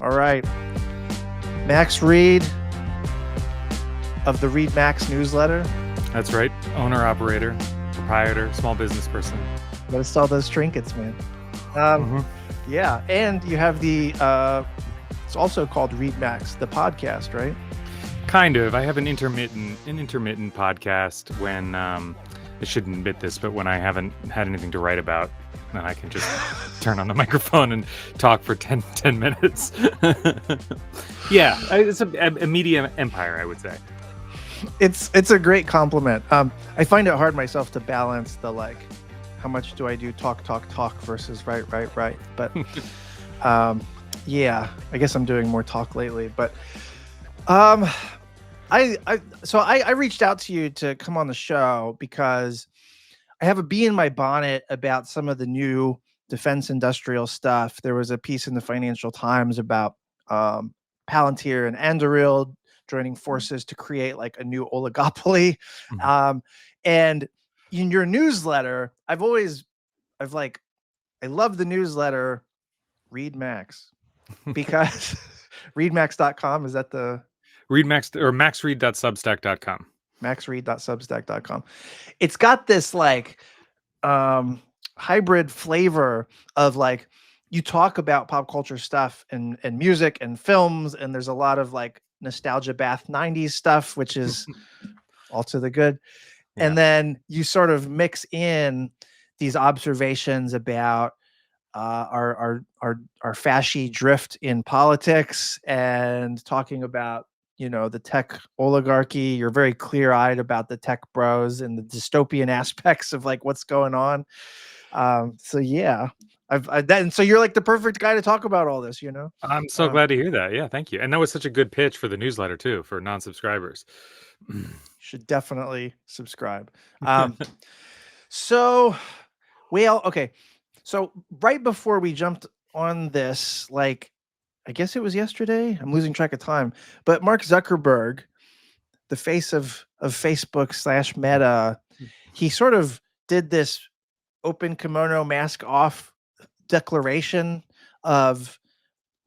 All right. Max Reed of the Reed Max newsletter. That's right. Owner, operator, proprietor, small business person. Gotta sell those trinkets, man. Yeah. And you have the, it's also called Reed Max, the podcast, right? Kind of. I have an intermittent podcast when, I shouldn't admit this, but when I haven't had anything to write about, then I can just turn on the microphone and talk for 10 minutes. Yeah, it's a media empire, I would say. It's a great compliment. I find it hard myself to balance the, like, how much do I do talk versus write. But yeah, I guess I'm doing more talk lately. But I reached out to you to come on the show because I have a bee in my bonnet about some of the new defense industrial stuff. There was a piece in the Financial Times about Palantir and Anduril joining forces to create like a new oligopoly. And in your newsletter, I love the newsletter Reed Max because readmax.com, is that the Readmax or maxread.substack.com. maxread.substack.com. It's got this like hybrid flavor of like, you talk about pop culture stuff and music and films, and there's a lot of like nostalgia bath 90s stuff, which is all to the good. Yeah. And then you sort of mix in these observations about our fasci drift in politics and talking about, you know, the tech oligarchy. You're very clear-eyed about the tech bros and the dystopian aspects of like what's going on. So yeah, so you're like the perfect guy to talk about all this, you know? I'm so glad to hear that. Yeah, thank you. And that was such a good pitch for the newsletter too, for non-subscribers. Should definitely subscribe. So, well, okay. So right before we jumped on this, like, I guess it was yesterday, I'm losing track of time, but Mark Zuckerberg, the face of Facebook / Meta, he sort of did this open kimono, mask off declaration of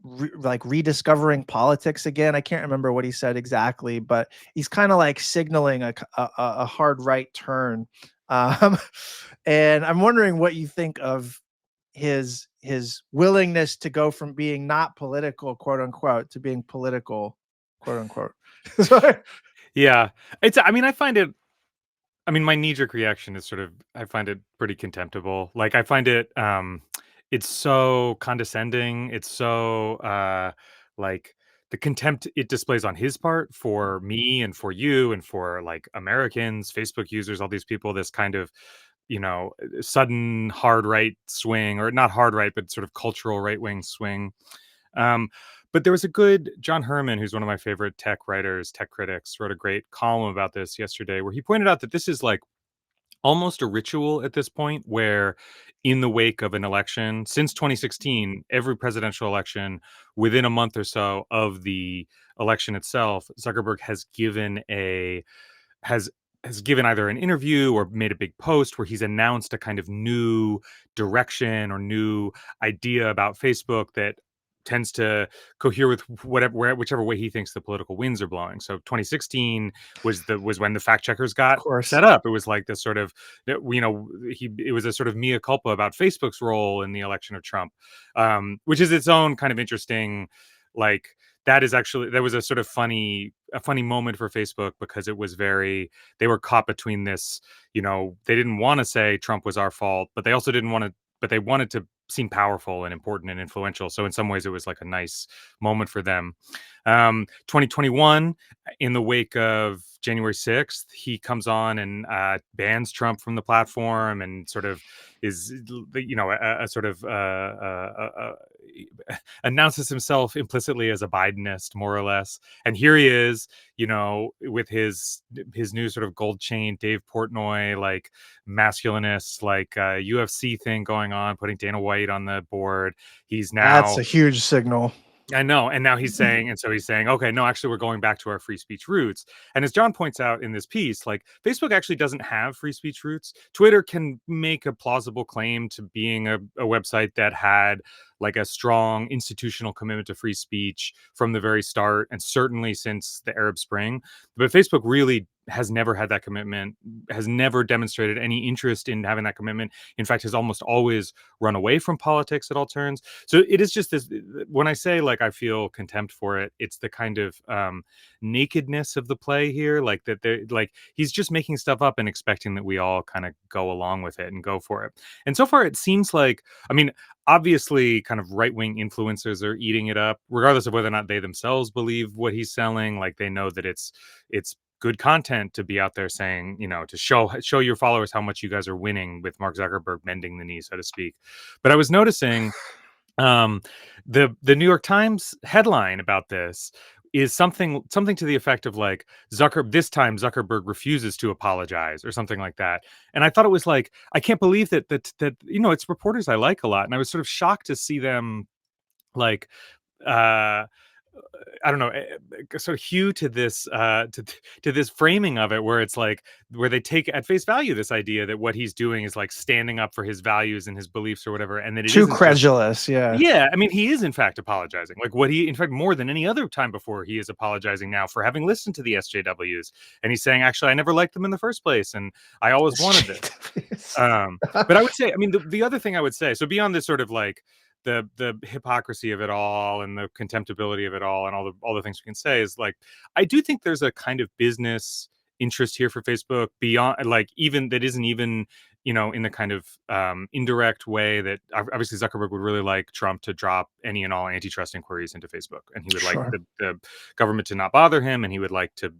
rediscovering politics again. I can't remember what he said exactly, but he's kind of like signaling a hard right turn. And I'm wondering what you think of his willingness to go from being not political, quote unquote, to being political, quote unquote. Yeah, my knee-jerk reaction is I find it pretty contemptible. Like, I find it, it's so condescending. It's so, like, the contempt it displays on his part for me and for you and for, like, Americans, Facebook users, all these people, this kind of, you know, sudden hard right swing, or not hard right, but sort of cultural right-wing swing. But there was a good John Herman, who's one of my favorite tech writers, tech critics, wrote a great column about this yesterday, where he pointed out that this is like almost a ritual at this point, where in the wake of an election, since 2016, every presidential election, within a month or so of the election itself, Zuckerberg has given either an interview or made a big post where he's announced a kind of new direction or new idea about Facebook that tends to cohere with whichever way he thinks the political winds are blowing. So 2016 was when the fact checkers got set up. It was like this sort of, you know, it was a sort of mea culpa about Facebook's role in the election of Trump, which is its own kind of interesting, like, that was a sort of funny moment for Facebook, because it was they were caught between this, you know, they didn't want to say Trump was our fault, but they also they wanted to seem powerful and important and influential. So in some ways it was like a nice moment for them. 2021, in the wake of January 6th, he comes on and bans Trump from the platform and sort of is, you know, announces himself implicitly as a Bidenist, more or less. And here he is, you know, with his new sort of gold chain Dave Portnoy, like, masculinist, like, UFC thing going on, putting Dana White on the board. That's a huge signal. I know. And now he's saying, okay, no, actually, we're going back to our free speech roots. And as John points out in this piece, like, Facebook actually doesn't have free speech roots. Twitter can make a plausible claim to being a website that had, like a strong institutional commitment to free speech from the very start, and certainly since the Arab Spring. But Facebook really has never had that commitment, has never demonstrated any interest in having that commitment. In fact, has almost always run away from politics at all turns. So it is just this, when I say like I feel contempt for it, it's the kind of nakedness of the play here, like that they're like he's just making stuff up and expecting that we all kind of go along with it and go for it. And so far it seems like, I mean, obviously kind of right-wing influencers are eating it up, regardless of whether or not they themselves believe what he's selling. Like they know that it's good content to be out there saying, to show your followers how much you guys are winning with Mark Zuckerberg bending the knee, so to speak. But I was noticing um the New York Times headline about this is something to the effect of like this time Zuckerberg refuses to apologize or something like that. And I thought it was like, I can't believe that it's reporters I like a lot, and I was sort of shocked to see them like uh I don't know, sort of hew to this to this framing of it, where it's like where they take at face value this idea that what he's doing is like standing up for his values and his beliefs or whatever, and that it Too isn't just, credulous. Yeah. yeah, I mean, he is in fact apologizing. Like what he, in fact, more than any other time before, he is apologizing now for having listened to the SJWs, and he's saying, actually, I never liked them in the first place, and I always wanted this. But I would say, I mean, the other thing I would say, so beyond this sort of like the hypocrisy of it all and the contemptibility of it all and all the things we can say, is like, I do think there's a kind of business interest here for Facebook beyond, like, even that isn't even, in the kind of indirect way that obviously Zuckerberg would really like Trump to drop any and all antitrust inquiries into Facebook, and he would like Sure. the government to not bother him, and he would like to,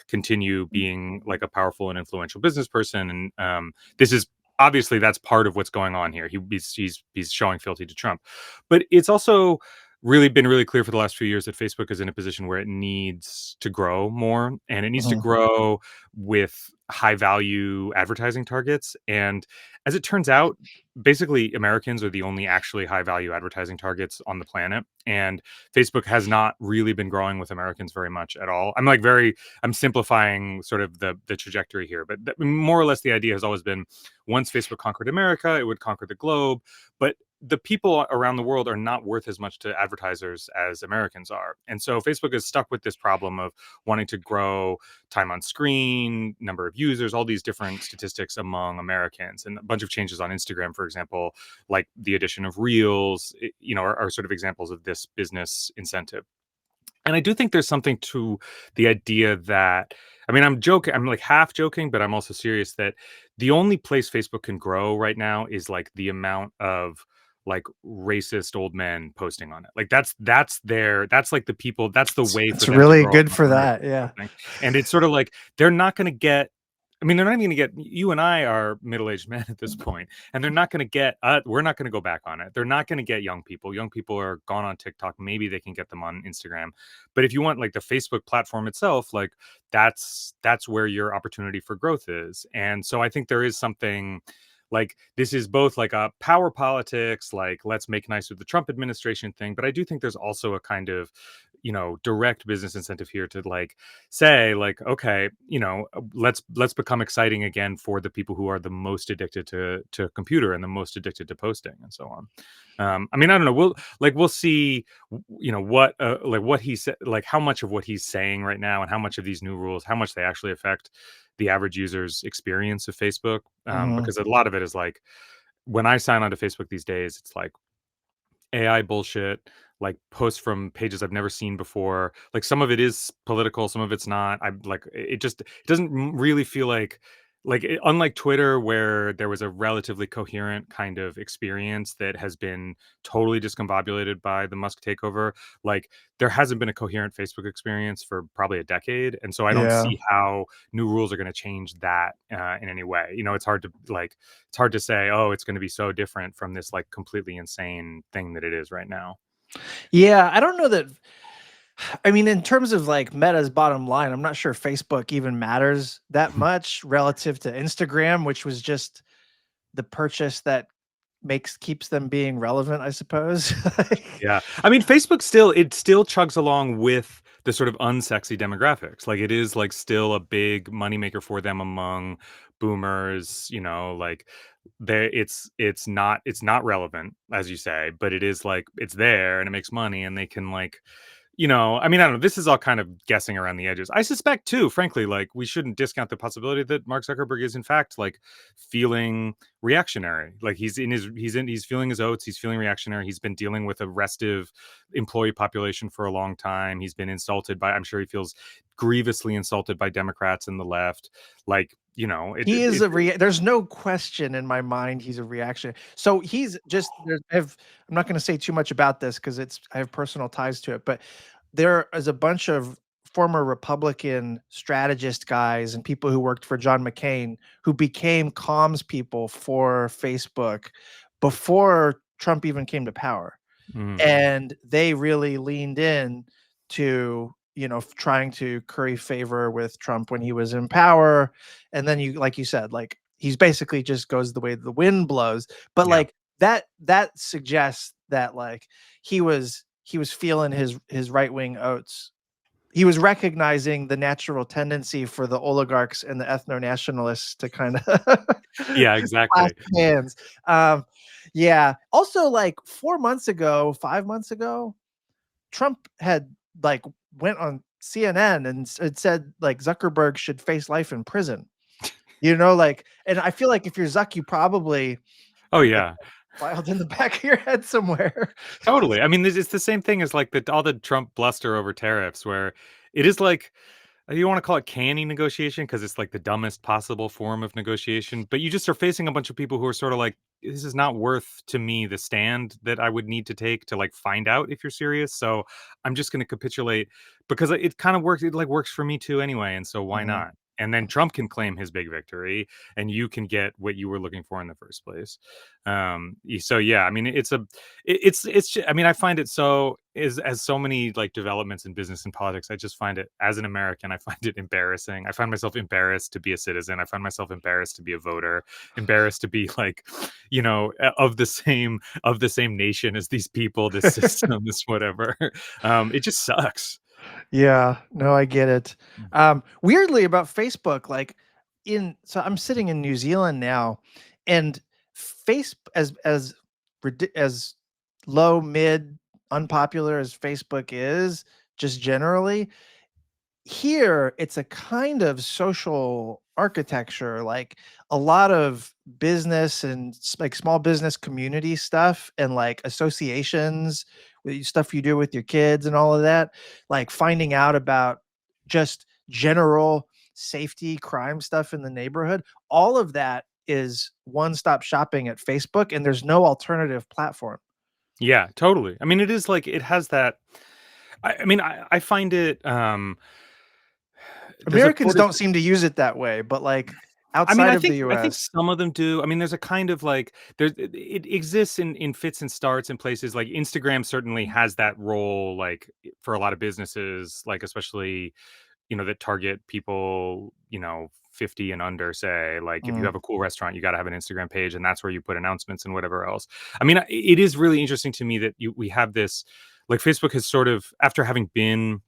continue being like a powerful and influential business person. And this is obviously, that's part of what's going on here. He's showing fealty to Trump, but it's also really been really clear for the last few years that Facebook is in a position where it needs to grow more, and it needs to Mhm. grow with high value advertising targets. And as it turns out, basically Americans are the only actually high value advertising targets on the planet. And Facebook has not really been growing with Americans very much at all. I'm simplifying sort of the trajectory here, but more or less the idea has always been, once Facebook conquered America, it would conquer the globe. But the people around the world are not worth as much to advertisers as Americans are. And so Facebook is stuck with this problem of wanting to grow time on screen, number of users, all these different statistics among Americans, and a bunch of changes on Instagram, for example, like the addition of Reels, are sort of examples of this business incentive. And I do think there's something to the idea that, I mean, I'm joking, I'm like half joking, but I'm also serious, that the only place Facebook can grow right now is like the amount of like racist old men posting on it. Like that's like the people, that's the way for It's them to really grow good for on that. Yeah. something. And it's sort of like they're not going to get, I mean, they're not even going to get, you and I are middle-aged men at this point, and they're not going to get, we're not going to go back on it. They're not going to get young people. Young people are gone on TikTok. Maybe they can get them on Instagram. But if you want like the Facebook platform itself, like that's where your opportunity for growth is. And so I think there is something like, this is both like a power politics, like let's make nice with the Trump administration thing. But I do think there's also a kind of, direct business incentive here to like say like, okay, let's become exciting again for the people who are the most addicted to computer and the most addicted to posting and so on. I mean, I don't know, we'll see, what like what he said, like how much of what he's saying right now and how much of these new rules, how much they actually affect the average user's experience of Facebook. Mhm. Because a lot of it is like, when I sign onto Facebook these days, it's like AI bullshit, like posts from pages I've never seen before. Like some of it is political, some of it's not. I like it doesn't really feel like unlike Twitter, where there was a relatively coherent kind of experience that has been totally discombobulated by the Musk takeover. Like there hasn't been a coherent Facebook experience for probably a decade, and so I don't Yeah. see how new rules are going to change that in any way. It's hard to say, oh, it's going to be so different from this like completely insane thing that it is right now. Yeah. I don't know that. I mean, in terms of like Meta's bottom line, I'm not sure Facebook even matters that much relative to Instagram, which was just the purchase that keeps them being relevant, I suppose. Yeah. I mean, Facebook still chugs along with the sort of unsexy demographics. Like it is like still a big moneymaker for them among boomers, there it's not relevant, as you say, but it is like it's there and it makes money and they can like, I mean, I don't know. This is all kind of guessing around the edges. I suspect too, frankly, like we shouldn't discount the possibility that Mark Zuckerberg is in fact like feeling reactionary. Like he's feeling his oats, he's feeling reactionary. He's been dealing with a restive employee population for a long time. He's been insulted by, I'm sure he feels grievously insulted by Democrats and the left. Like, He is there's no question in my mind he's a reaction. So he's just I'm not going to say too much about this because I have personal ties to it, but there is a bunch of former Republican strategist guys and people who worked for John McCain who became comms people for Facebook before Trump even came to power. Mhm. And they really leaned in to, trying to curry favor with Trump when he was in power. And then like you said, like he's basically just goes the way the wind blows. But Yeah. like that suggests that like he was feeling his right-wing oats. He was recognizing the natural tendency for the oligarchs and the ethno-nationalists to kind of Yeah, clasp exactly. hands. Um, yeah. Also, like 4 months ago, 5 months ago, Trump had like went on CNN and said like Zuckerberg should face life in prison. Like, and I feel like if you're Zuck, you probably Oh like yeah. filed in the back of your head somewhere. Totally. I mean, it's the same thing as like all the Trump bluster over tariffs, where it is like you want to call it canny negotiation because it's like the dumbest possible form of negotiation. But you just are facing a bunch of people who are sort of like, this is not worth to me the stand that I would need to take to like find out if you're serious. So I'm just going to capitulate because it kind of works. It like works for me too anyway. And so why Mhm. not? And then Trump can claim his big victory, and you can get what you were looking for in the first place. So yeah, I mean, I mean, I find it so is as so many like developments in business and politics. I just find it, as an American, I find it embarrassing. I find myself embarrassed to be a citizen. I find myself embarrassed to be a voter, embarrassed to be like, of the same nation as these people, this system, this whatever. It just sucks. Yeah, no, I get it. Weirdly about Facebook, like so I'm sitting in New Zealand now, and face as low, mid, unpopular as Facebook is, just generally, here it's a kind of social architecture, like a lot of business and like small business community stuff and like associations with stuff you do with your kids and all of that, like finding out about just general safety crime stuff in the neighborhood. All of that is one-stop shopping at Facebook, and there's no alternative platform. Yeah, totally. I mean, it is like it has that. I mean, I find it. There's a Americans quote. don't seem to use it that way, but like I mean, outside of the I think US. some of them do. I mean, there's a kind of like it exists in fits and starts in places like Instagram certainly has that role, like for a lot of businesses, like especially that target people 50 and under. Say, like if you Mm. have a cool restaurant, you got to have an Instagram page, and that's where you put announcements and whatever else. I mean, it is really interesting to me that we have this, like Facebook has sort of, after having been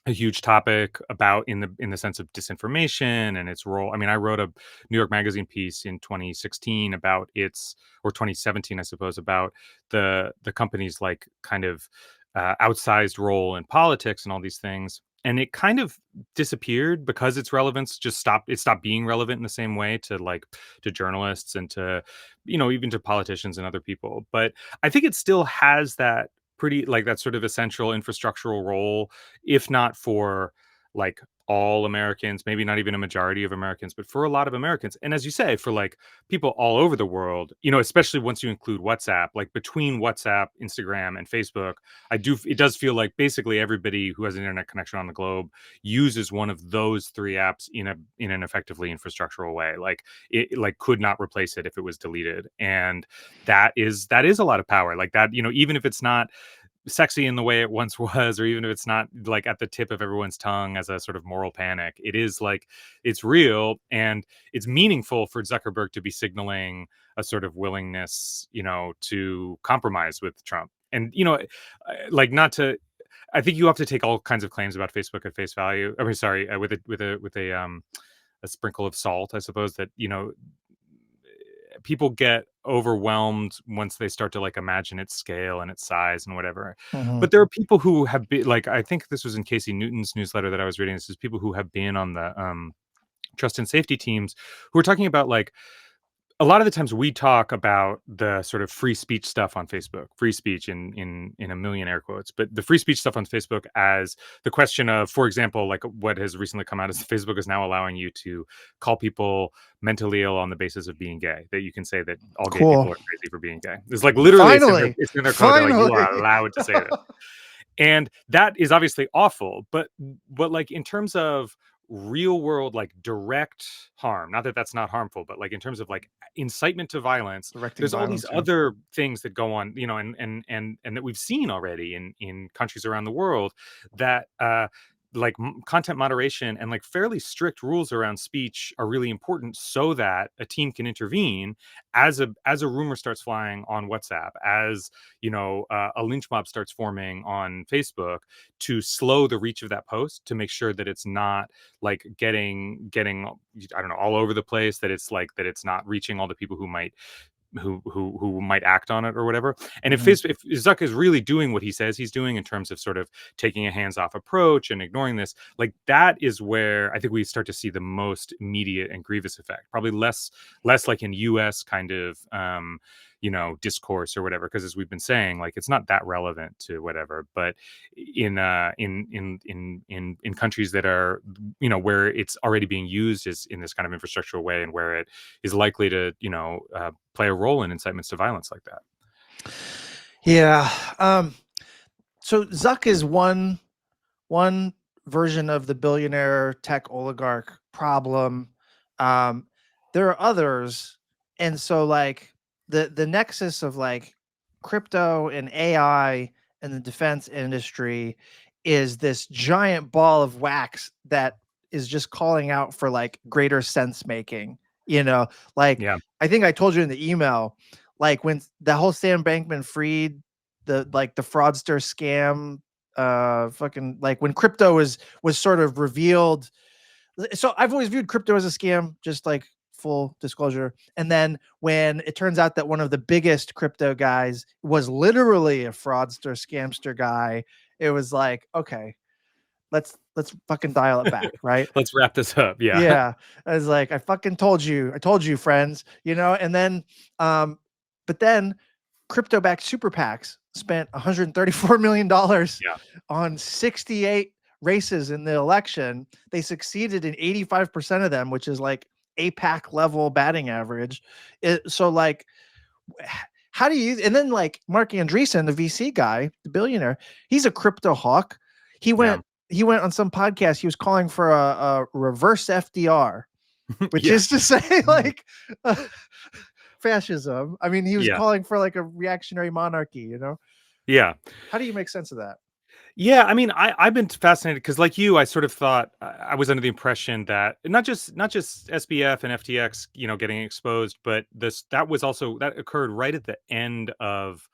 a huge topic about in the sense of disinformation and its role. I mean, I wrote a New York Magazine piece in 2016 about its, or 2017, I suppose, about the company's like kind of outsized role in politics and all these things. And it kind of disappeared because its relevance just stopped. It stopped being relevant in the same way to like to journalists and to even to politicians and other people. But I think it still has that pretty like that sort of essential infrastructural role, if not for like all Americans, maybe not even a majority of Americans, but for a lot of Americans. And as you say, for like people all over the world, especially once you include WhatsApp, like between WhatsApp, Instagram, and Facebook, it does feel like basically everybody who has an internet connection on the globe uses one of those three apps in an effectively infrastructural way. Like it like could not replace it if it was deleted. And that is a lot of power. Like that, even if it's not sexy in the way it once was, or even if it's not like at the tip of everyone's tongue as a sort of moral panic, it is like it's real and it's meaningful for Zuckerberg to be signaling a sort of willingness, to compromise with Trump. And, like not to, I think you have to take all kinds of claims about Facebook at face value. I mean, sorry, with a sprinkle of salt, I suppose that, people get overwhelmed once they start to like imagine its scale and its size and whatever. Mhm. But there are people who have been like, I think this was in Casey Newton's newsletter that I was reading. This is people who have been on the trust and safety teams who are talking about like, a lot of the times we talk about the sort of free speech stuff on Facebook, free speech in a million air quotes, but the free speech stuff on Facebook as the question of, for example, like what has recently come out is Facebook is now allowing you to call people mentally ill on the basis of being gay. That you can say that all gay people Cool. are crazy for being gay. It's like literally Finally. it's in their code. They're like, you are Finally. allowed to say this. And that is obviously awful, but like in terms of real world like direct harm, not that that's not harmful, but like in terms of like incitement to violence, Directing there's all these violence, yeah. other things that go on, you know, and that we've seen already in countries around the world that like content moderation and like fairly strict rules around speech are really important so that a team can intervene as a rumor starts flying on WhatsApp, as you know, a lynch mob starts forming on Facebook, to slow the reach of that post, to make sure that it's not like getting I don't know, all over the place, that it's like that it's not reaching all the people who might who might act on it or whatever. And Mhm. if Zuck is really doing what he says he's doing in terms of sort of taking a hands-off approach and ignoring this, like that is where I think we start to see the most immediate and grievous effect. Probably less like in US kind of you know, discourse or whatever, because as we've been saying, like it's not that relevant to whatever. But in countries that are, you know, where it's already being used as in this kind of infrastructural way, and where it is likely to, you know, play a role in incitements to violence like that. Yeah. So Zuck is one version of the billionaire tech oligarch problem. Um, there are others, and so like the nexus of like crypto and AI and the defense industry is this giant ball of wax that is just calling out for like greater sense making. You know, like Yeah. I think I told you in the email, like when the whole Sam Bankman-Fried, the like the fraudster scam, fucking like when crypto was sort of revealed. So I've always viewed crypto as a scam, just like full disclosure. And then when it turns out that one of the biggest crypto guys was literally a fraudster scamster guy, it was like, okay, let's fucking dial it back, right? Let's wrap this up. Yeah. Yeah. I was like, I fucking told you. I told you, friends, you know, and then but then crypto-backed super PACs spent $134 million Yeah. on 68 races in the election. They succeeded in 85% of them, which is like APAC level batting average. So like, how do you, and then like Mark Andreessen, the VC guy, the billionaire, he's a crypto hawk. He Yeah. went, he went on some podcast. He was calling for a reverse FDR, which Yeah. is to say like fascism. I mean, he was Yeah. calling for like a reactionary monarchy, you know? Yeah. How do you make sense of that? Yeah, I mean, I've been fascinated because, like you, I sort of thought I was under the impression that not just SBF and FTX, you know, getting exposed, but that was also that occurred right at the end of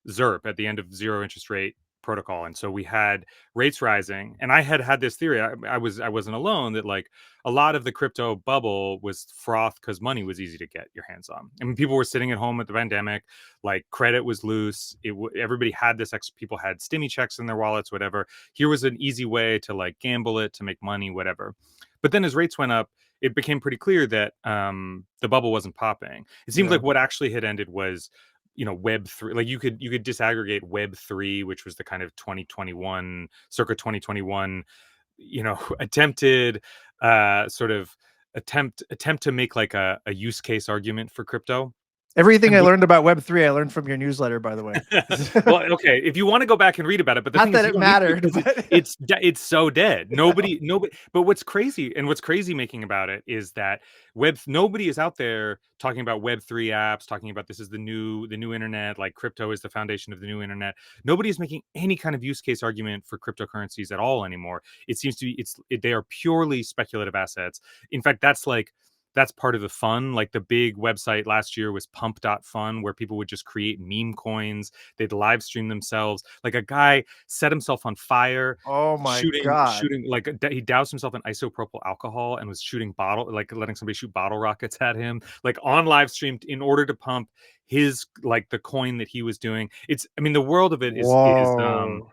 ZIRP, at the end of zero interest rate protocol, and so we had rates rising, and I had this theory. I wasn't alone, that like a lot of the crypto bubble was froth because money was easy to get your hands on. I mean, people were sitting at home at the pandemic, like credit was loose. Everybody had this. People had stimmy checks in their wallets, whatever. Here was an easy way to like gamble it, to make money, whatever. But then as rates went up, it became pretty clear that the bubble wasn't popping. It seemed Yeah. like what actually had ended was, you know, Web3. Like you could disaggregate Web3, which was the kind of 2021, circa 2021, you know, attempted sort of attempt to make like a use case argument for crypto. Everything And I what learned about Web3, I learned from your newsletter, by the way. well, okay, if you want to go back and read about it, but the Not thing that is, you it don't need to, mattered, because but it's so dead. Nobody. But what's crazy making about it is that nobody is out there talking about Web3 apps, talking about this is the new internet, like crypto is the foundation of the new internet. Nobody is making any kind of use case argument for cryptocurrencies at all anymore. It seems to be they are purely speculative assets. In fact, that's part of the fun. Like the big website last year was pump.fun, where people would just create meme coins. They'd live stream themselves. Like a guy set himself on fire, Oh my God. shooting like he doused himself in isopropyl alcohol and was shooting like letting somebody shoot bottle rockets at him, like on live stream in order to pump his, like, the coin that he was doing. It's, I mean, the world of it Whoa.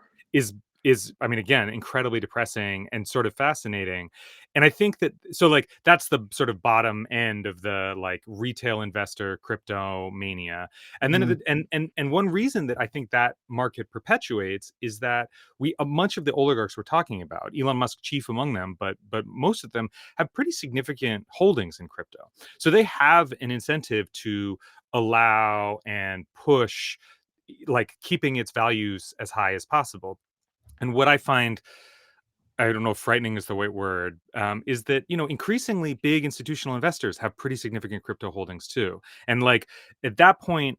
is I mean, again, incredibly depressing and sort of fascinating. And I think that, so like that's the sort of bottom end of the like retail investor crypto mania. And then Mhm. and one reason that I think that market perpetuates is that we a much of the oligarchs we're talking about, Elon Musk chief among them, but most of them have pretty significant holdings in crypto. So they have an incentive to allow and push, like, keeping its values as high as possible. And what I find, I don't know if frightening is the right word, is that, increasingly big institutional investors have pretty significant crypto holdings too. And like at that point,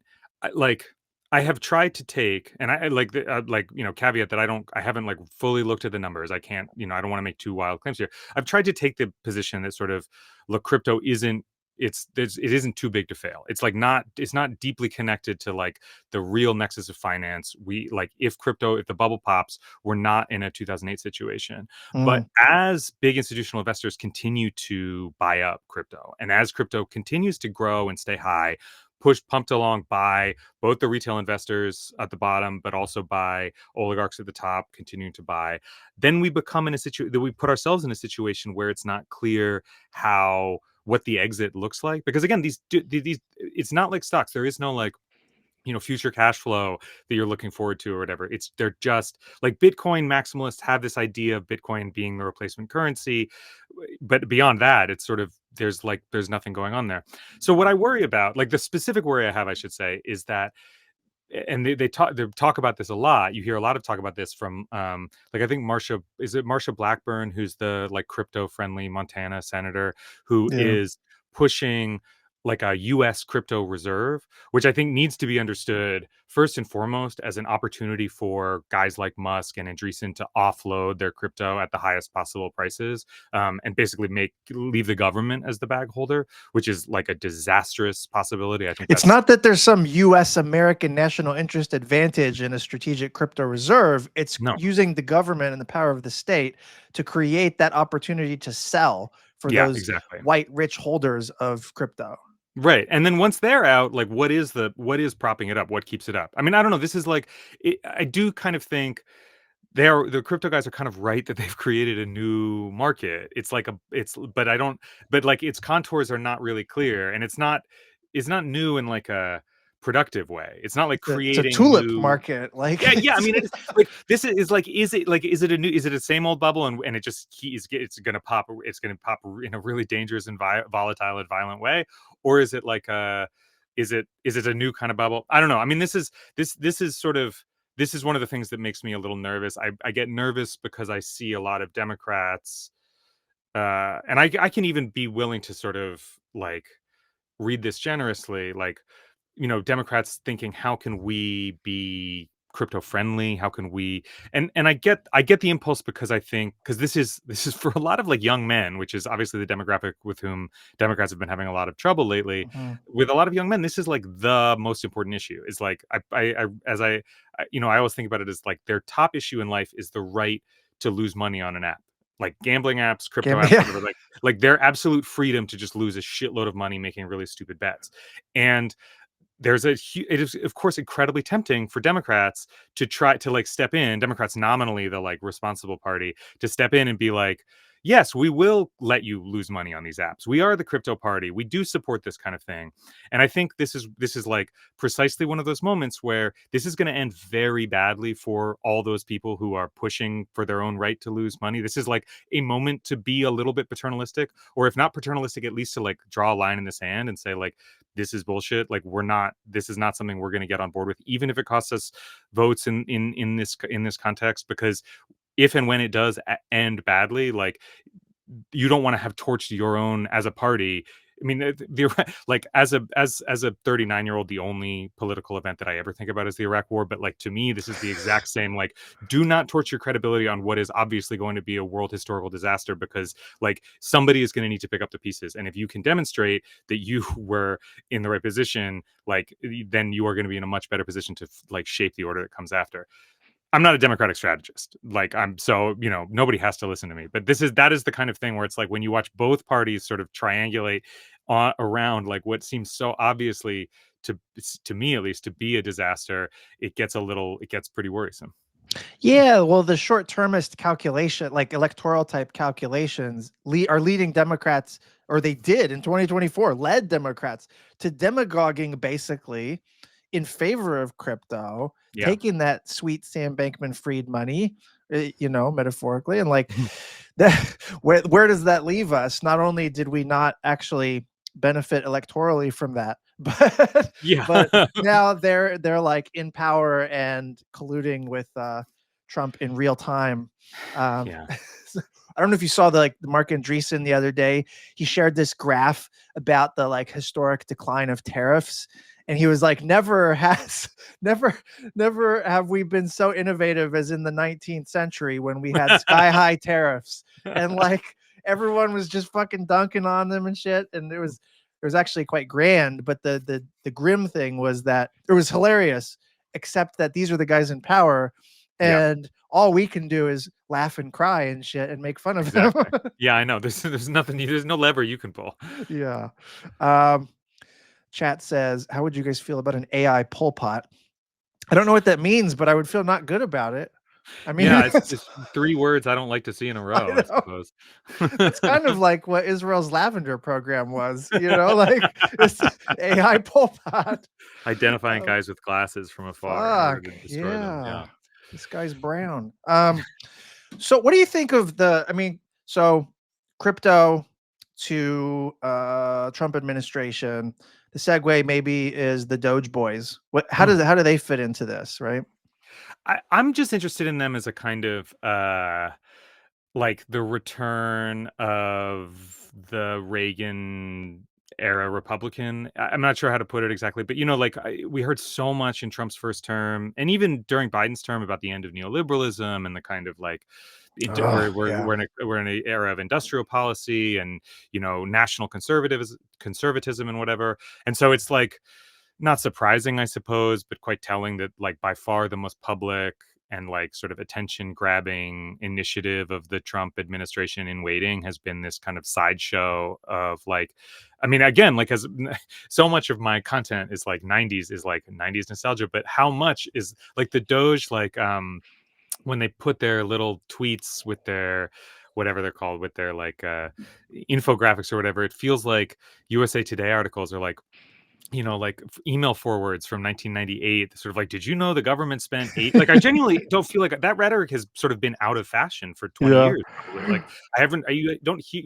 like I have tried to take, and I like like, caveat that I haven't like fully looked at the numbers. I can't, I don't want to make too wild claims here. I've tried to take the position that sort of, look, crypto isn't, it isn't too big to fail. It's not deeply connected to like the real nexus of finance. We like, if the bubble pops, we're not in a 2008 situation. But Mm. as big institutional investors continue to buy up crypto, and as crypto continues to grow and stay high, pumped along by both the retail investors at the bottom, but also by oligarchs at the top continuing to buy, then we become in a situation that we put ourselves in a situation where it's not clear what the exit looks like. Because again, these it's not like stocks. There is no like, future cash flow that you're looking forward to or whatever. They're just like Bitcoin maximalists have this idea of Bitcoin being the replacement currency. But beyond that, it's sort of, there's nothing going on there. So what I worry about, like the specific worry I have, I should say, is that, and they talk about this a lot. You hear a lot of talk about this from, like, I think Marsha Blackburn, who's the like crypto friendly Montana senator, who Yeah. is pushing like a US crypto reserve, which I think needs to be understood first and foremost as an opportunity for guys like Musk and Andreessen to offload their crypto at the highest possible prices, and basically leave the government as the bag holder, which is like a disastrous possibility. I think It's that's, not that there's some US American national interest advantage in a strategic crypto reserve. It's no. using the government and the power of the state to create that opportunity to sell for Yeah, those exactly. white rich holders of crypto. Right. And then once they're out, like what is propping it up? What keeps it up? I mean, I don't know. This is like, I do kind of think the crypto guys are kind of right that they've created a new market. It's like but I don't, but like its contours are not really clear, and it's not new in like a productive way. It's not like It's a creating tulip new. market. Like Yeah, yeah. I mean, it is like, this is like, is it a same old bubble, and it just it's gonna pop, in a really dangerous and volatile and violent way, or is it like is it a new kind of bubble? I don't know. I mean, this is sort of, this is one of the things that makes me a little nervous. I get nervous because I see a lot of Democrats, and I can even be willing to sort of like read this generously, like, Democrats thinking, how can we be crypto friendly? How can we, and I get the impulse, because I think, because this is for a lot of like young men, which is obviously the demographic with whom Democrats have been having a lot of trouble lately. Mhm. With a lot of young men, this is like the most important issue. Is like, I always think about it as like their top issue in life is the right to lose money on an app, like gambling apps, crypto apps, Yeah. whatever. Like their absolute freedom to just lose a shitload of money making really stupid bets. And it is of course incredibly tempting for Democrats to try to like step in, Democrats nominally the like responsible party, to step in and be like, yes, we will let you lose money on these apps. We are the crypto party. We do support this kind of thing. And I think this is like precisely one of those moments where this is going to end very badly for all those people who are pushing for their own right to lose money. This is like a moment to be a little bit paternalistic, or if not paternalistic, at least to like draw a line in the sand and say like, this is bullshit. Like, this is not something we're going to get on board with, even if it costs us votes in this context. Because if and when it does end badly, like, you don't want to have torched your own as a party I mean, like as a 39-year-old, the only political event that I ever think about is the Iraq War. But like to me, this is the exact same. Like, do not torch your credibility on what is obviously going to be a world historical disaster, because like somebody is going to need to pick up the pieces, and if you can demonstrate that you were in the right position, like then you are going to be in a much better position to like shape the order that comes after. I'm not a democratic strategist. Like I'm so, nobody has to listen to me. But that is the kind of thing where it's like when you watch both parties sort of triangulate around like what seems so obviously to me at least to be a disaster, it gets pretty worrisome. Yeah, well, the short-termist calculation, like electoral type calculations, are leading Democrats, or they did in 2024, led Democrats to demagoguing basically in favor of crypto, Yeah. taking that sweet Sam Bankman-Fried money, metaphorically, and like that. Where does that leave us? Not only did we not actually benefit electorally from that, but Yeah. but now they're like in power and colluding with Trump in real time. Yeah. I don't know if you saw the Mark Andreessen the other day. He shared this graph about the like historic decline of tariffs, and he was like, never have we been so innovative as in the 19th century when we had sky high tariffs, and like everyone was just fucking dunking on them and shit, and it was actually quite grand. But the grim thing was that it was hilarious, except that these are the guys in power, and all we can do is laugh and cry and shit and make fun of them. Yeah, I know. There's nothing. There's no lever you can pull. Yeah. Chat says, how would you guys feel about an AI Pol Pot? I don't know what that means, but I would feel not good about it. I mean, Yeah, it's three words I don't like to see in a row, I suppose. It's kind of like what Israel's lavender program was, like it's AI Pol Pot. Identifying guys with glasses from afar in order to destroy them. Yeah. This guy's brown. So what do you think of so crypto to Trump administration? The segue maybe is the Doge boys. How do they fit into this, right? I'm just interested in them as a kind of like the return of the Reagan era Republican. I'm not sure how to put it exactly, but like we heard so much in Trump's first term and even during Biden's term about the end of neoliberalism and the kind of like we're in an era of industrial policy and national conservatism and whatever. And so it's like not surprising, I suppose, but quite telling that like by far the most public and like sort of attention grabbing initiative of the Trump administration in waiting has been this kind of sideshow of like, I mean, again, like as so much of my content is like 90s nostalgia, but how much is like the Doge, like when they put their little tweets with their whatever they're called with their like infographics or whatever, it feels like USA Today articles are like like email forwards from 1998, sort of like, did you know the government spent eight? Like, I genuinely don't feel like that rhetoric has sort of been out of fashion for 20 years. Probably. Like, you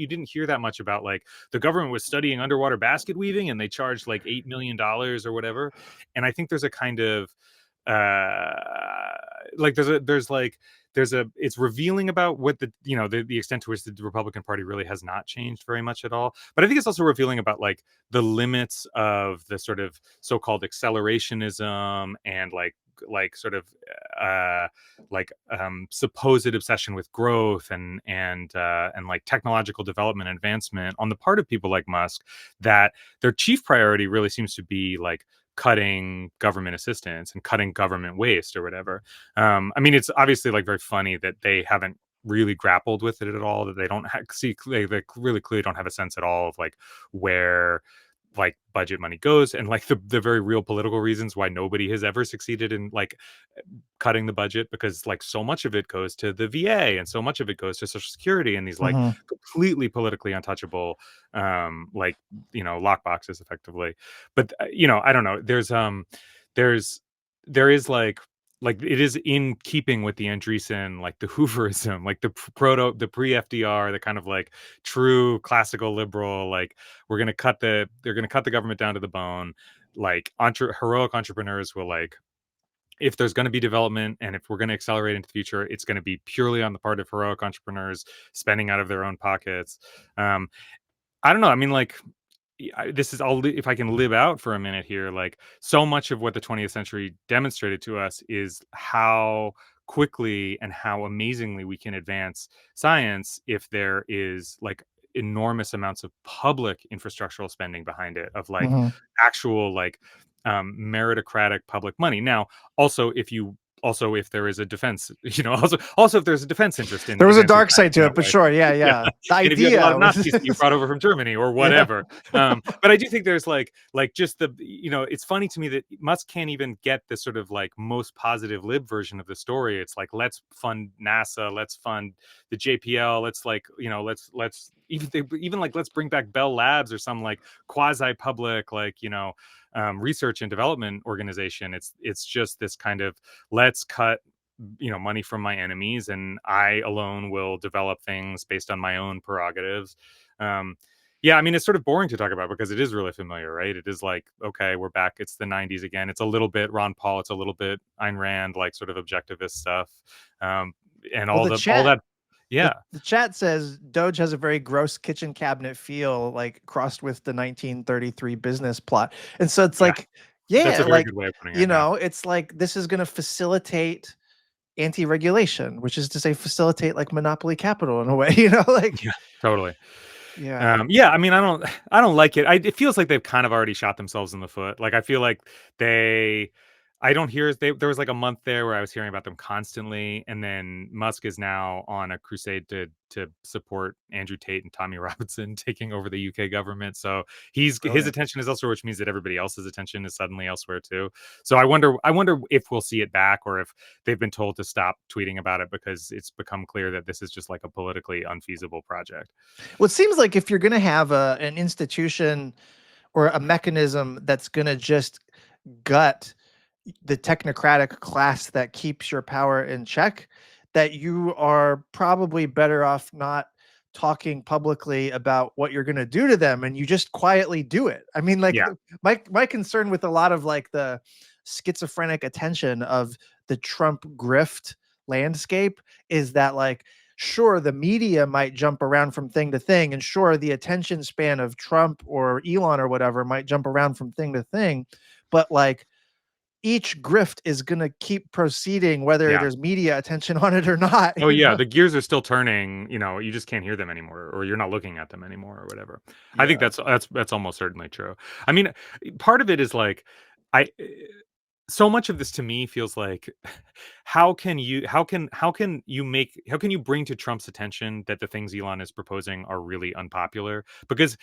didn't hear that much about like the government was studying underwater basket weaving and they charged like $8 million or whatever. And I think there's a kind of like it's revealing about what the extent to which the Republican Party really has not changed very much at all. But I think it's also revealing about like the limits of the sort of so-called accelerationism and like sort of supposed obsession with growth and like technological development and advancement on the part of people like Musk, that their chief priority really seems to be like cutting government assistance and cutting government waste or whatever. I mean, it's obviously like very funny that they haven't really grappled with it at all, that they don't they really clearly don't have a sense at all of like where like budget money goes and like the very real political reasons why nobody has ever succeeded in like cutting the budget, because like so much of it goes to the VA and so much of it goes to Social Security and these like completely politically untouchable like lock boxes effectively. But I don't know, there is like it is in keeping with the Andreessen, like the Hooverism, like the pre-FDR, the kind of like true classical liberal, like they're going to cut the government down to the bone. Like heroic entrepreneurs will like, if there's going to be development and if we're going to accelerate into the future, it's going to be purely on the part of heroic entrepreneurs spending out of their own pockets. I don't know. I mean, like, this is all, if I can live out for a minute here, like so much of what the 20th century demonstrated to us is how quickly and how amazingly we can advance science if there is like enormous amounts of public infrastructural spending behind it, of like Mhm. actual like meritocratic public money. Now, also if there is a defense, also if there's a defense interest in There was a advancing dark science side in to that it, but way. sure, yeah, Yeah. yeah. The And if you have a lot idea of was, Nazis that you brought over from Germany or yeah. whatever. But I do think there's like just the, it's funny to me that Musk can't even get the sort of like most positive lib version of the story. It's like, let's fund NASA, let's fund the JPL, let's like, let's even like let's bring back Bell Labs or some like quasi public like research and development organization. It's just this kind of, let's cut money from my enemies, and I alone will develop things based on my own prerogatives. Yeah, I mean, it's sort of boring to talk about because it is really familiar, right? It is like, okay, we're back. It's the 90s again. It's a little bit Ron Paul. It's a little bit Ayn Rand, like sort of objectivist stuff. And Well, all that. the, Yeah. the chat says Doge has a very gross kitchen cabinet feel, like crossed with the 1933 business plot. And so it's Yeah. like, That's yeah, a very like, good way of putting it. Yeah. it's like this is going to facilitate anti-regulation, which is to say facilitate like monopoly capital in a way, like, Yeah, totally. yeah. Yeah, I mean, I don't like it. It feels like they've kind of already shot themselves in the foot. Like, I feel like they, I don't hear, there was like a month there where I was hearing about them constantly. And then Musk is now on a crusade to support Andrew Tate and Tommy Robinson taking over the UK government. So his Brilliant. attention is elsewhere, which means that everybody else's attention is suddenly elsewhere too. So I wonder if we'll see it back, or if they've been told to stop tweeting about it because it's become clear that this is just like a politically unfeasible project. Well, it seems like if you're going to have an institution or a mechanism that's going to just gut the technocratic class that keeps your power in check, that you are probably better off not talking publicly about what you're going to do to them, and you just quietly do it. I mean, like, Yeah. my concern with a lot of like the schizophrenic attention of the Trump grift landscape is that, like, sure, the media might jump around from thing to thing, and sure, the attention span of Trump or Elon or whatever might jump around from thing to thing, but like each grift is going to keep proceeding whether Yeah. there's media attention on it or not. Oh yeah, the gears are still turning, you just can't hear them anymore, or you're not looking at them anymore, or whatever. I think Yeah. that's almost certainly true. I mean, part of it is like, I so much of this to me feels like, how can you bring to Trump's attention that the things Elon is proposing are really unpopular? Because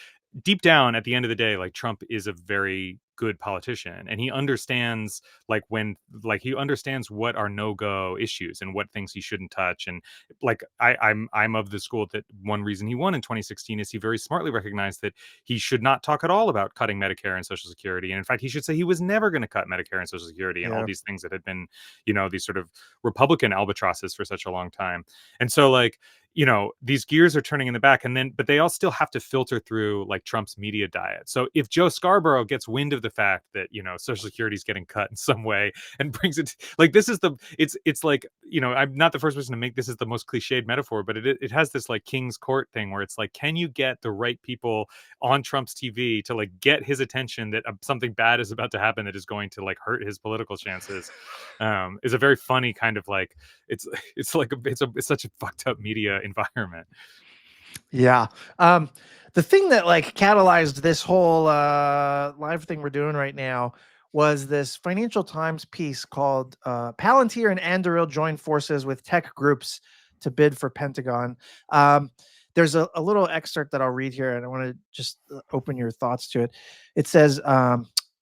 deep down at the end of the day, like, Trump is a very good politician, and he understands he understands what are no-go issues and what things he shouldn't touch. And like, I'm of the school that one reason he won in 2016 is he very smartly recognized that he should not talk at all about cutting Medicare and Social Security. And in fact, he should say he was never going to cut Medicare and Social Security and all Yeah. these things that had been, these sort of Republican albatrosses for such a long time. And so, like, these gears are turning in the back, but they all still have to filter through like Trump's media diet. So if Joe Scarborough gets wind of the fact that, Social Security is getting cut in some way and brings it, like, it's like, I'm not the first person to make this is the most cliched metaphor, but it has this like King's Court thing where it's like, can you get the right people on Trump's TV to like get his attention that something bad is about to happen that is going to like hurt his political chances? Is a very funny kind of like, it's such a fucked up media environment. Yeah. The thing that like catalyzed this whole live thing we're doing right now was this Financial Times piece called Palantir and Anduril join forces with tech groups to bid for Pentagon. There's a little excerpt that I'll read here, and I want to just open your thoughts to it. It says,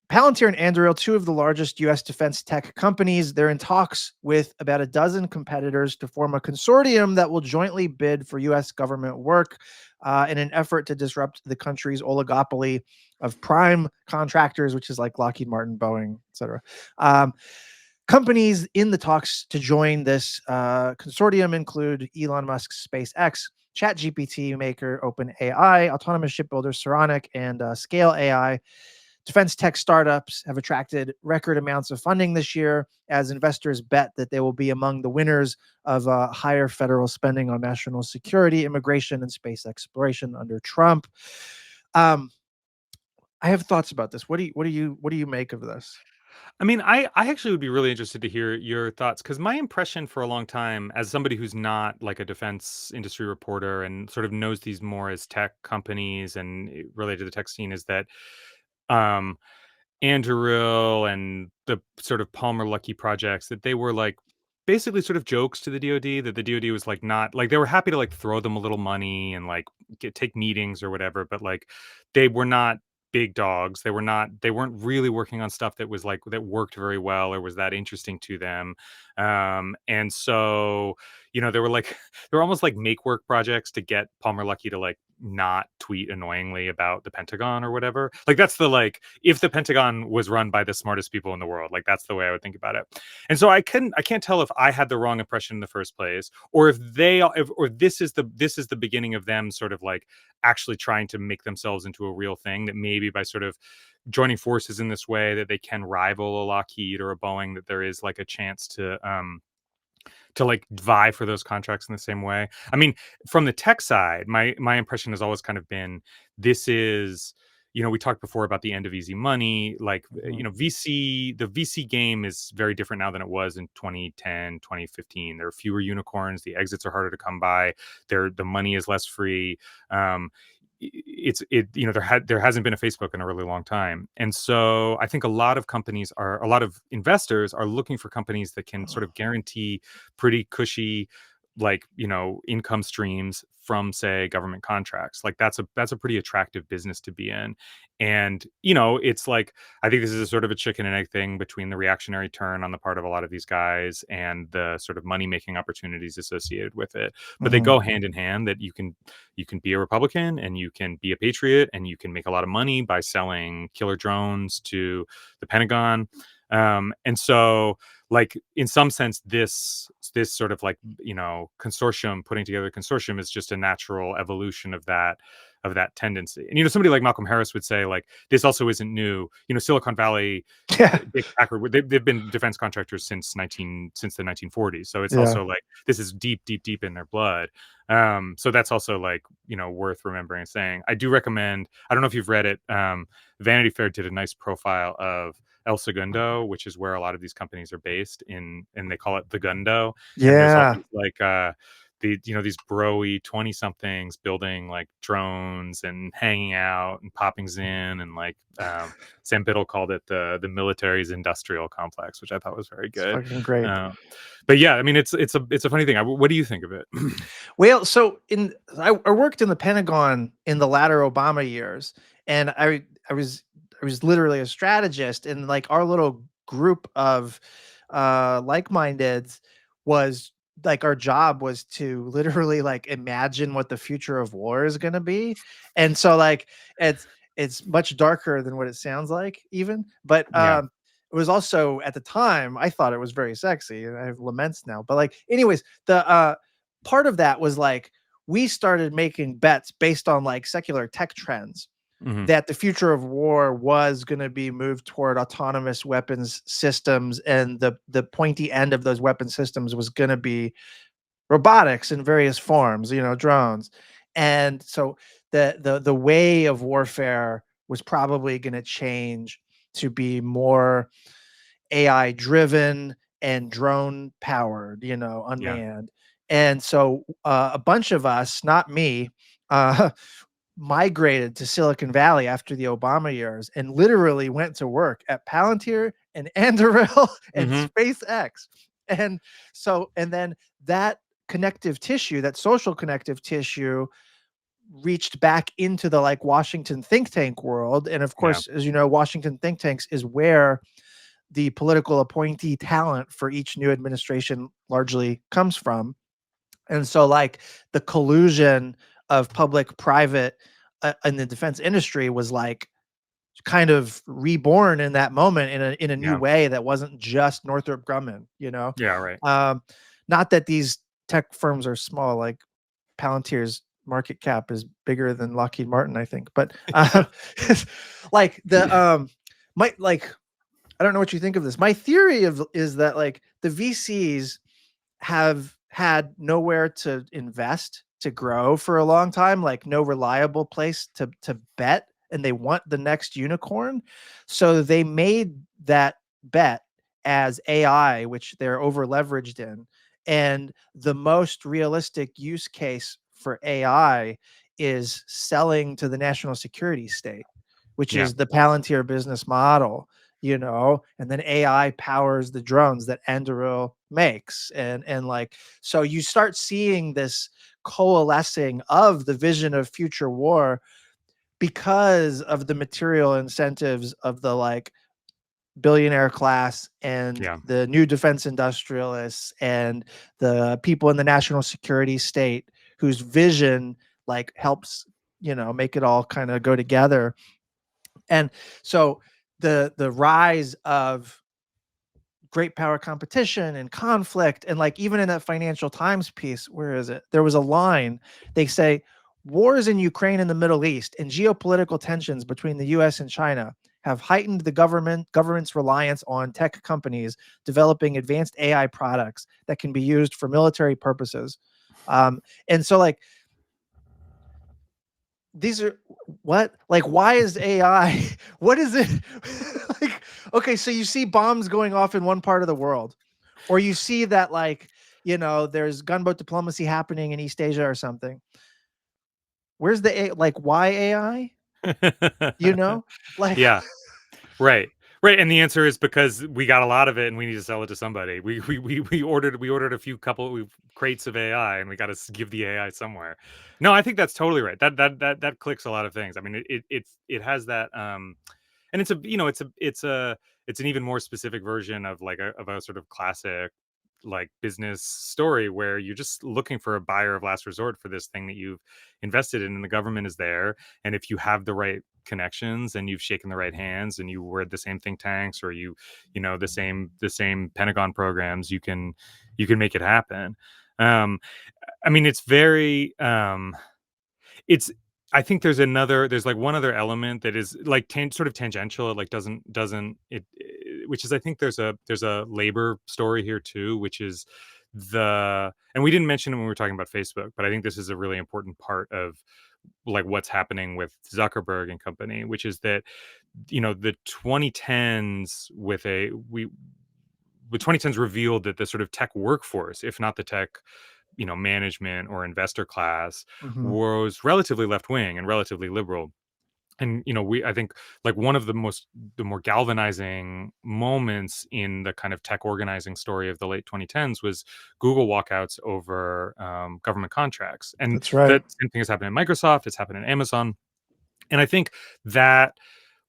Palantir and Anduril, two of the largest U.S. defense tech companies, they're in talks with about a dozen competitors to form a consortium that will jointly bid for U.S. government work in an effort to disrupt the country's oligopoly of prime contractors, which is like Lockheed Martin, Boeing, etc. Companies in the talks to join this consortium include Elon Musk's SpaceX, ChatGPT maker OpenAI, autonomous shipbuilder Saronic, and Scale AI. Defense tech startups have attracted record amounts of funding this year as investors bet that they will be among the winners of higher federal spending on national security, immigration, and space exploration under Trump. I have thoughts about this. What do you make of this? I mean, I actually would be really interested to hear your thoughts because my impression for a long time, as somebody who's not like a defense industry reporter and sort of knows these more as tech companies and related to the tech scene, is that um, Anduril and the sort of Palmer Luckey projects, that they were like basically sort of jokes to the DoD, that the DoD was like not like they were happy to like throw them a little money and like take meetings or whatever, but like they were not big dogs. They weren't really working on stuff that was like that worked very well or was that interesting to them. And so, they were like they were almost like make work projects to get Palmer Luckey to like not tweet annoyingly about the Pentagon or whatever. Like that's the like if the Pentagon was run by the smartest people in the world, like that's the way I would think about it. And so I can't tell if I had the wrong impression in the first place, or or this is the beginning of them sort of like actually trying to make themselves into a real thing, that maybe by sort of joining forces in this way that they can rival a Lockheed or a Boeing, that there is like a chance to like vie for those contracts in the same way. I mean, from the tech side, my impression has always kind of been this is, we talked before about the end of easy money. Like, Mhm. the VC game is very different now than it was in 2010, 2015. There are fewer unicorns. The exits are harder to come by. The money is less free. Um, there hasn't been a Facebook in a really long time, and so I think a lot of investors are looking for companies that can sort of guarantee pretty cushy, like, income streams from, say, government contracts. Like that's a pretty attractive business to be in. And it's like, I think this is a sort of a chicken and egg thing between the reactionary turn on the part of a lot of these guys and the sort of money making opportunities associated with it, but they Mhm. go hand in hand, that you can be a Republican and you can be a patriot and you can make a lot of money by selling killer drones to the Pentagon. And so, like, in some sense, this sort of like, consortium, putting together a consortium, is just a natural evolution of that tendency. And somebody like Malcolm Harris would say, like, this also isn't new. Silicon Valley, Yeah. Dick Packard, they've been defense contractors since the 1940s. So it's Yeah. also like this is deep, deep, deep in their blood. So that's also like, worth remembering and saying. I do recommend. I don't know if you've read it. Vanity Fair did a nice profile of El Segundo, which is where a lot of these companies are based in, and they call it the Gundo. And there's all Yeah. these like these broy 20 somethings building like drones and hanging out and popping in, and like Sam Biddle called it the military's industrial complex, which I thought was very It's good. fucking great. Uh, but yeah, I mean, it's a funny thing. What do you think of it? Well, so I worked in the Pentagon in the latter Obama years, and I was literally a strategist, and like our little group of like-mindeds was like our job was to literally like imagine what the future of war is going to be. And so like it's it's much darker than what it sounds like even, but Yeah. it was also at the time I thought it was very sexy, and I have laments now. But like anyways, the part of that was like we started making bets based on like secular tech trends Hmm. that the future of war was going to be moved toward autonomous weapons systems, and the pointy end of those weapon systems was going to be robotics in various forms, drones. And so the way of warfare was probably going to change to be more AI driven and drone powered, Yeah. unmanned. And so a bunch of us, not me, uh, migrated to Silicon Valley after the Obama years and literally went to work at Palantir and Anduril and Hmm. SpaceX. And and then that connective tissue, that social connective tissue, reached back into the like Washington think tank world. And of Yeah. course, as you know, Washington think tanks is where the political appointee talent for each new administration largely comes from. And so, like, the collusion of public private in the defense industry was like kind of reborn in that moment in a new Yeah. way that wasn't just Northrop Grumman. Yeah. Right. Um, Not that these tech firms are small, like Palantir's market cap is bigger than Lockheed Martin, I think. But like my like I don't know what you think of this. My theory of is that like the VCs have had nowhere to invest to grow for a long time, like no reliable place to bet and they want the next unicorn. So they made that bet as AI, which they're over leveraged in. And the most realistic use case for AI is selling to the national security state, which Yeah. is the Palantir business model, and then AI powers the drones that Anduril makes. And like, so you start seeing this coalescing of the vision of future war because of the material incentives of the like billionaire class and Yeah. the new defense industrialists and the people in the national security state whose vision like helps make it all kind of go together. And so the rise of great power competition and conflict, and like even in that Financial Times piece, where is it, there was a line, they say wars in Ukraine and the Middle East and geopolitical tensions between the US and China have heightened the government's reliance on tech companies developing advanced AI products that can be used for military purposes. And so like these are what, like, why is AI what is it like, okay, so you see bombs going off in one part of the world, or you see that like there's gunboat diplomacy happening in East Asia or something. Where's the like, why AI, you know like Yeah. Right. Right. And the answer is because we got a lot of it and we need to sell it to somebody. We ordered a few crates of AI and we got to give the AI somewhere. No, I think that's totally right. That clicks a lot of things. I mean, it has that and it's a it's an even more specific version of like of a sort of classic like business story where you're just looking for a buyer of last resort for this thing that you've invested in, and the government is there. And if you have the right connections and you've shaken the right hands and you were at the same think tanks, or the same Pentagon programs, you can make it happen. I mean, it's very it's I think there's like one other element that is like sort of tangential. It like doesn't it, which is, I think there's a labor story here too, which is and we didn't mention it when we were talking about Facebook, but I think this is a really important part of like what's happening with Zuckerberg and company, which is that the 2010s the 2010s revealed that the sort of tech workforce, if not the tech management or investor class, Mhm. was relatively left wing and relatively liberal. And I think like one of the more galvanizing moments in the kind of tech organizing story of the late 2010s was Google walkouts over government contracts. And That's right. that same thing has happened in Microsoft, it's happened in Amazon. And I think that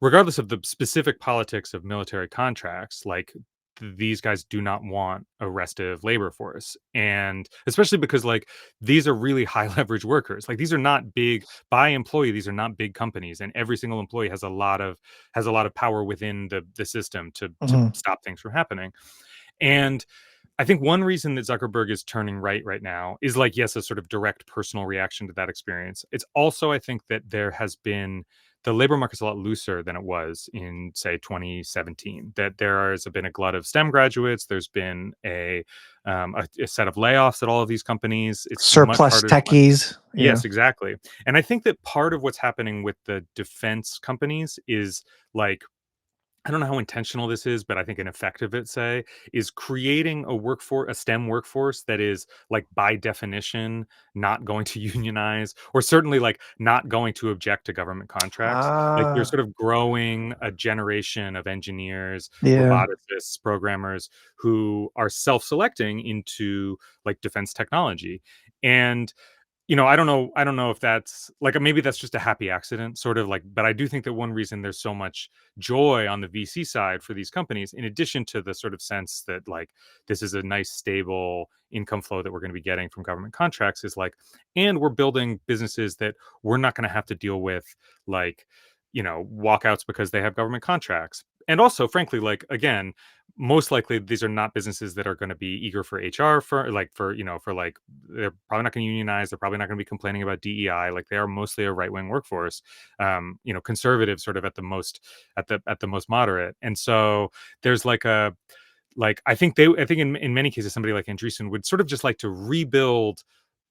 regardless of the specific politics of military contracts, like these guys do not want a restive labor force. And especially because like these are really high leverage workers. Like these are not big by employee, these are not big companies. And every single employee has a lot of power within the system to Mhm. stop things from happening. And I think one reason that Zuckerberg is turning right now is like, yes, a sort of direct personal reaction to that experience. It's also, I think that the labor market's a lot looser than it was in, say, 2017. That there has been a glut of STEM graduates. There's been a set of layoffs at all of these companies. It's much Surplus harder to find. techies. Yeah. Yes, exactly. And I think that part of what's happening with the defense companies is like, I don't know how intentional this is, but I think an effect of it, say, is creating a STEM workforce that is like by definition not going to unionize, or certainly like not going to object to government contracts. Like you're Ah, sort of growing a generation of engineers, yeah. roboticists, programmers who are self-selecting into like defense technology. And I don't know if that's like, maybe that's just a happy accident, sort of like, but I do think that one reason there's so much joy on the VC side for these companies, in addition to the sort of sense that like this is a nice, stable income flow that we're going to be getting from government contracts, is like, and we're building businesses that we're not going to have to deal with like, walkouts because they have government contracts. And also, frankly, like, again, most likely these are not businesses that are going to be eager for HR for like they're probably not going to unionize. They're probably not going to be complaining about DEI. Like they are mostly a right wing workforce, conservative sort of at the most moderate. And so there's like I think in many cases somebody like Andreessen would sort of just like to rebuild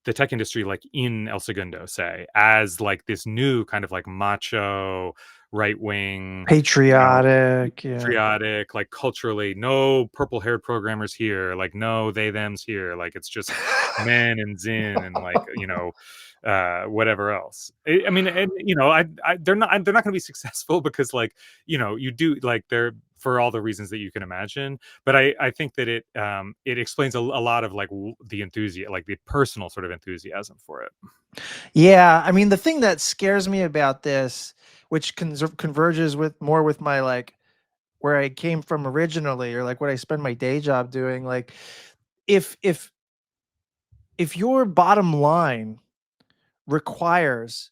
the tech industry, like in El Segundo, say, as like this new kind of like macho, right wing, you know, Patriotic, yeah. patriotic, like culturally, no purple haired programmers here, like no they them's here, like it's just men and Zin and like, whatever else. I mean, and they're not going to be successful because like, you do like they're for all the reasons that you can imagine. But I think that it explains a lot of like the enthusiasm, like the personal sort of enthusiasm for it. Yeah, I mean, the thing that scares me about this, which converges with more with my like where I came from originally, or like what I spend my day job doing, like if if if your bottom line requires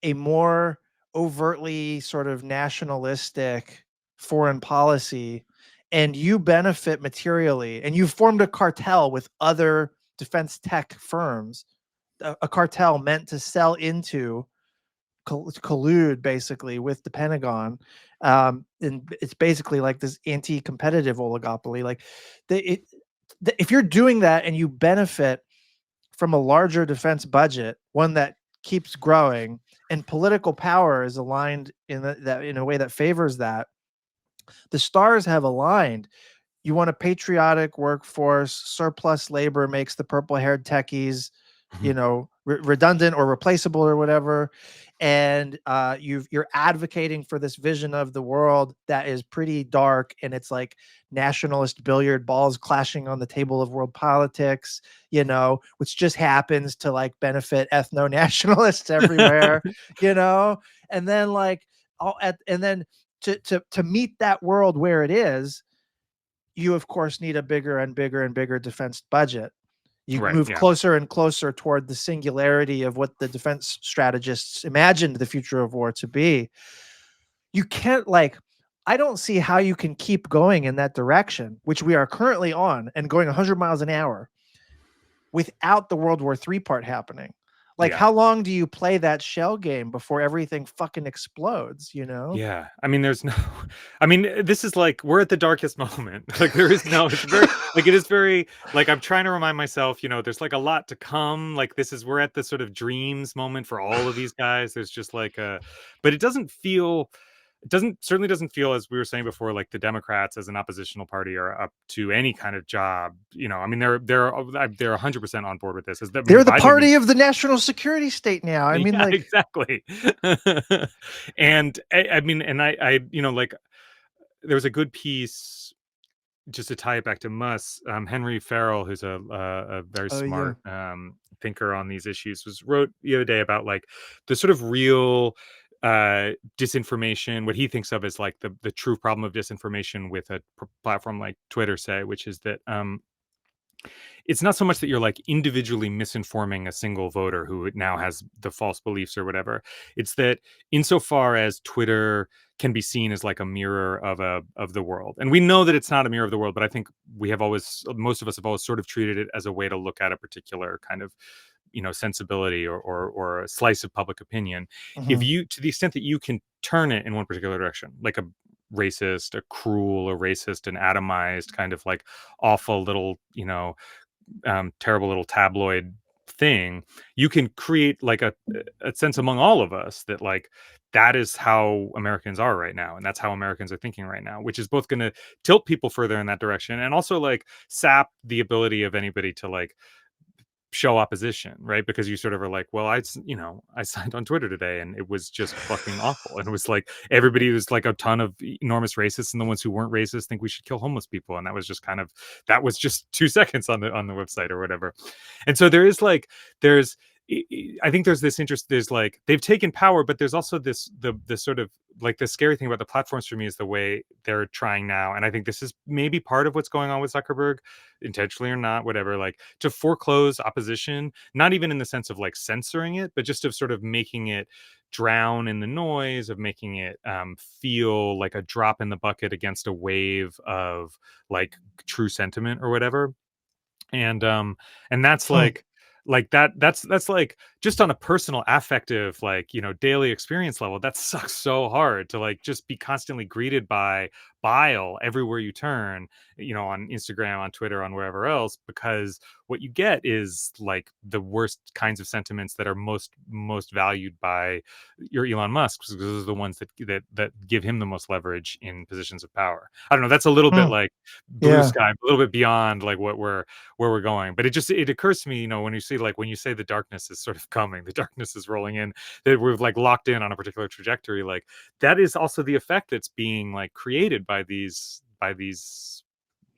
a more overtly sort of nationalistic foreign policy and you benefit materially and you've formed a cartel with other defense tech firms, a cartel meant to sell into collude basically with the Pentagon. And it's basically like this anti-competitive oligopoly. Like, if you're doing that and you benefit from a larger defense budget, one that keeps growing, and political power is aligned that in a way that favors that, the stars have aligned. You want a patriotic workforce, surplus labor makes the purple-haired techies, redundant or replaceable or whatever. And you're advocating for this vision of the world that is pretty dark, and it's like nationalist billiard balls clashing on the table of world politics, which just happens to like benefit ethno-nationalists everywhere, and then like and then to meet that world where it is, you of course need a bigger and bigger and bigger defense budget. You Right. move Yeah. closer and closer toward the singularity of what the defense strategists imagined the future of war to be. You can't like I don't see how you can keep going in that direction, which we are currently on and going 100 miles an hour, without the World War III part happening. Like, Yeah. how long do you play that shell game before everything fucking explodes, Yeah. I mean, there's no, I mean, this is like, we're at the darkest moment. Like, there is no, it's very, like, it is very, like, I'm trying to remind myself, there's like a lot to come. Like, we're at the sort of dreams moment for all of these guys. There's just like but certainly doesn't feel, as we were saying before, like the Democrats as an oppositional party are up to any kind of job. I mean, they're 100% on board with this. They're the Biden party of the national security state now. I mean, yeah, like, exactly. And I mean, and like there was a good piece just to tie it back to Henry Farrell, who's a very oh yeah. smart thinker on these issues, wrote the other day about like the sort of real disinformation, what he thinks of as like the true problem of disinformation with a platform like Twitter, say, which is that it's not so much that you're like individually misinforming a single voter who now has the false beliefs or whatever. It's that insofar as Twitter can be seen as like a mirror of the world, and we know that it's not a mirror of the world, but I think most of us have always sort of treated it as a way to look at a particular kind of sensibility or a slice of public opinion. If Mhm. you, to the extent that you can turn it in one particular direction, like a racist, a cruel, a racist, an atomized kind of like awful little terrible little tabloid thing, you can create like a sense among all of us that like that is how Americans are right now, and that's how Americans are thinking right now, which is both going to tilt people further in that direction and also like sap the ability of anybody to like show opposition, right? Because you sort of are like, well, I signed on Twitter today and it was just fucking awful. And it was like everybody was like a ton of enormous racists, and the ones who weren't racist think we should kill homeless people. And that was just 2 seconds on the website or whatever. And so there's I think there's this interest. There's like they've taken power, but there's also the sort of like the scary thing about the platforms for me is the way they're trying now. And I think this is maybe part of what's going on with Zuckerberg, intentionally or not, whatever, like to foreclose opposition, not even in the sense of like censoring it, but just of sort of making it drown in the noise, of making it feel like a drop in the bucket against a wave of like true sentiment or whatever. And that's Hmm. like that's like just on a personal affective, like, daily experience level, that sucks so hard to like just be constantly greeted by bile everywhere you turn, on Instagram, on Twitter, on wherever else, because what you get is like the worst kinds of sentiments that are most valued by your Elon Musk, because those are the ones that give him the most leverage in positions of power. I don't know, that's a little bit Hmm. like blue Yeah. sky, a little bit beyond like where we're going. But it occurs to me, when you say the darkness is sort of coming, the darkness is rolling in, that we're like locked in on a particular trajectory, like that is also the effect that's being like created by these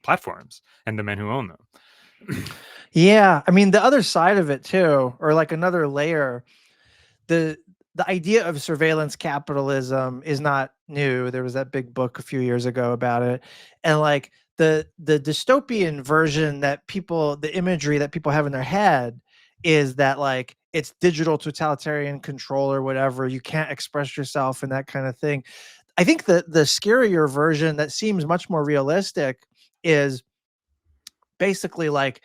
platforms and the men who own them. Yeah. I mean, the other side of it too, or like another layer, the the idea of surveillance capitalism is not new. There was that big book a few years ago about it. And like the dystopian version that people the imagery that people have in their head is that like it's digital totalitarian control or whatever. You can't express yourself and that kind of thing. I think the scarier version that seems much more realistic is basically like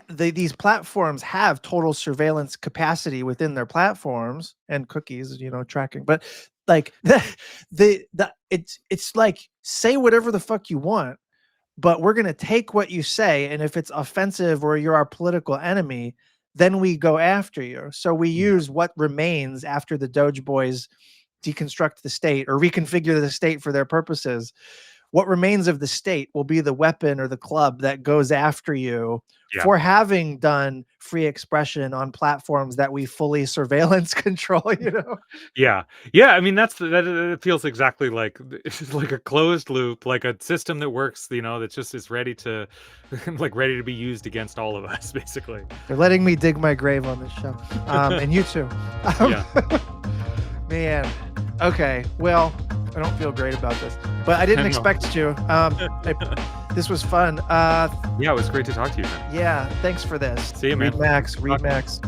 these platforms have total surveillance capacity within their platforms and cookies, tracking. But like it's like say whatever the fuck you want, but we're gonna take what you say, and if it's offensive or you're our political enemy, then we go after you. So we Yeah. use what remains after the Doge boys deconstruct the state or reconfigure the state for their purposes. What remains of the state will be the weapon or the club that goes after you Yeah. for having done free expression on platforms that we fully surveillance control. Yeah. Yeah, I mean, that it feels exactly like it's like a closed loop, like a system that works, that just is ready to like ready to be used against all of us, basically. They're letting me dig my grave on this show. And you too. Yeah. Man. Okay. Well, I don't feel great about this, but I didn't No. expect you. This was fun. Yeah, it was great to talk to you, man. Yeah. Thanks for this. See you, man. Read Max. Read Talk- Max.